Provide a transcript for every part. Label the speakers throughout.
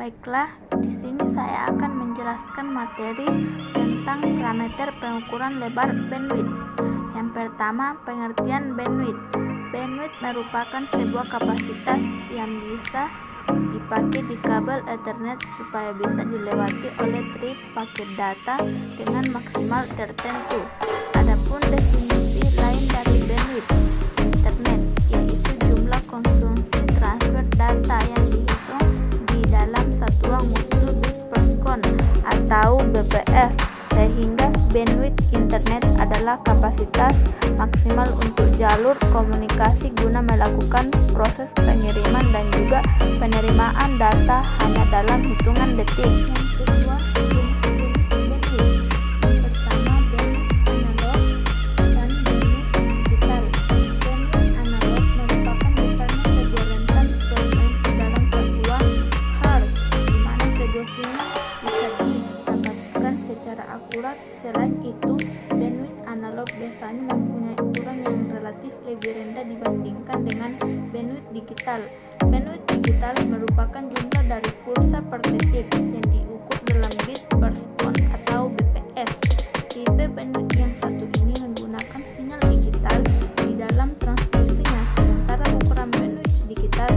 Speaker 1: Baiklah, di sini saya akan menjelaskan materi tentang parameter pengukuran lebar bandwidth. Yang pertama, pengertian bandwidth. Bandwidth merupakan sebuah kapasitas yang bisa dipakai di kabel Ethernet supaya bisa dilewati oleh trip paket data dengan maksimal tertentu. Adapun definisi lain dari bandwidth Internet yaitu jumlah konsumsi transfer data yang dihitung di dalam satuan waktu bit per second atau BPS, sehingga bandwidth internet adalah kapasitas maksimal untuk jalur komunikasi guna melakukan proses pengiriman dan juga penerimaan data hanya dalam hitungan detik. Yang kedua, jenis bandwidth. Pertama, bandwidth analog dan bandwidth digital. Bandwidth analog merupakan besarnya sebuah rentan frekuensi dalam satuan hertz, di mana sebuah sinyal bisa didapatkan secara akurat. Selain itu, bandwidth analog biasanya mempunyai ukuran yang relatif lebih rendah dibandingkan dengan bandwidth digital. Bandwidth digital merupakan jumlah dari pulsa per detik yang diukur dalam bit per second atau BPS. Tipe bandwidth yang satu ini menggunakan sinyal digital di dalam transmisinya, sementara ukuran bandwidth digital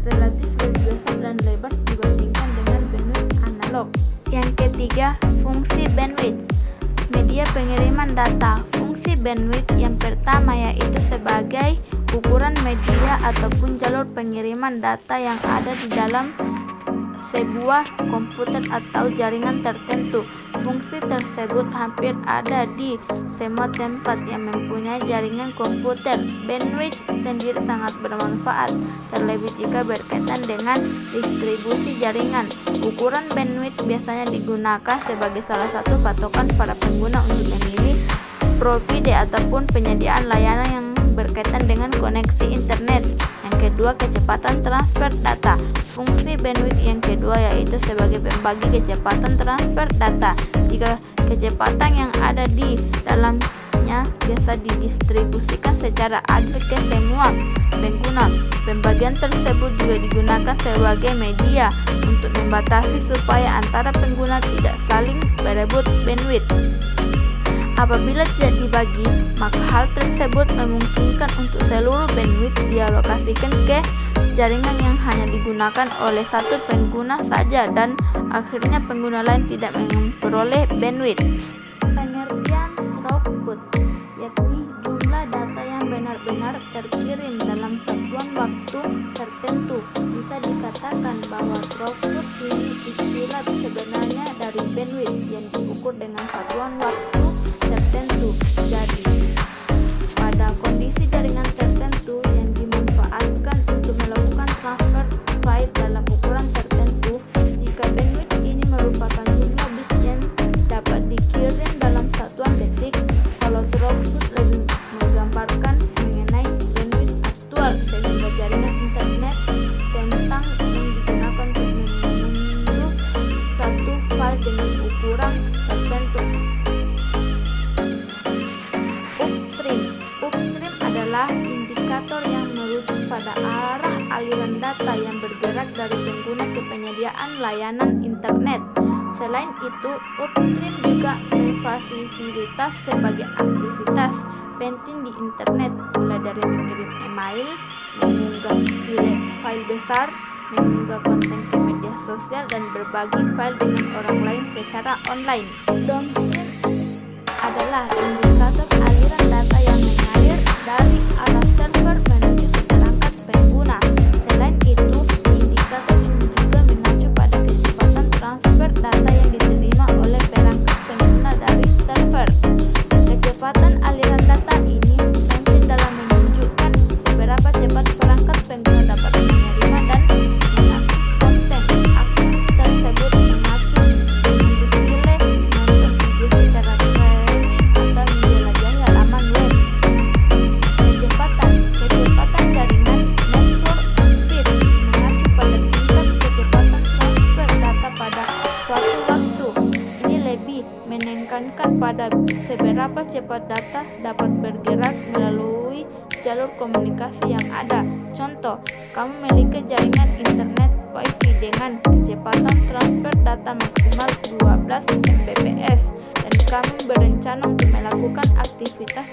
Speaker 1: relatif lebih besar dan lebar dibandingkan dengan bandwidth analog. Yang ketiga, fungsi bandwidth. Media pengiriman data. Fungsi bandwidth yang pertama yaitu sebagai ukuran media ataupun jalur pengiriman data yang ada di dalam sebuah komputer atau jaringan tertentu. Fungsi tersebut hampir ada di semua tempat yang mempunyai jaringan komputer. Bandwidth sendiri sangat bermanfaat, terlebih jika berkaitan dengan distribusi jaringan. Ukuran bandwidth biasanya digunakan sebagai salah satu patokan para pengguna untuk memilih provider ataupun penyediaan layanan yang berkaitan dengan koneksi internet. Yang kedua, kecepatan transfer data. Fungsi bandwidth yang kedua yaitu sebagai pembagi kecepatan transfer data. Jika kecepatan yang ada di dalamnya biasa didistribusikan secara adil ke semua pengguna, pembagian tersebut juga digunakan sebagai media untuk membatasi supaya antara pengguna tidak saling berebut bandwidth. Apabila tidak dibagi, maka hal tersebut memungkinkan untuk seluruh bandwidth dialokasikan ke jaringan yang hanya digunakan oleh satu pengguna saja dan akhirnya pengguna lain tidak memperoleh bandwidth. Pengertian throughput, yakni jumlah data yang benar-benar terkirim dalam satuan waktu tertentu. Bisa dikatakan bahwa throughput ini istilah sebenarnya dari bandwidth yang diukur dengan satuan waktu tertentu. Jadi, pada kondisi jaringan tertentu yang dimanfaatkan untuk melakukan transfer file dalam ukuran tertentu, jika bandwidth ini merupakan jumlah bit yang dapat dikirim dalam satuan detik, kalau throughput lebih menggambarkan mengenai bandwidth aktual sehingga jaringan internet tentang yang digunakan untuk mengunduh satu file dengan ukuran tertentu. Upstream adalah indikator yang merujuk pada arah aliran data yang bergerak dari pengguna ke penyediaan layanan internet. Selain itu, upstream juga memfasilitasi sebagai aktivitas penting di internet, mulai dari mengirim email, mengunggah file besar, mengunggah konten ke media sosial, dan berbagi file dengan orang lain secara online. Downstream adalah indikator aliran data yang mengalir dari arah server menuju ke perangkat pengguna. Selain itu, indikator ini juga mengacu pada kecepatan transfer data yang diterima oleh perangkat pengguna dari server. Kecepatan aliran data ini penting dalam menunjukkan seberapa cepat perangkat pengguna dapat menerima dan mengakses konten. Akses tersebut mengacu dengan dipilih menonton video secara atau menjelajahi halaman web. Kecepatan jaringan network speed mengacu pada tingkat kecepatan transfer data pada suatu waktu. Ini lebih menekankan pada seberapa cepat data dapat bergerak melalui jalur komunikasi yang ada. Contoh, kamu memiliki jaringan internet WiFi dengan kecepatan transfer data maksimal 12 Mbps dan kami berencana untuk melakukan aktivitas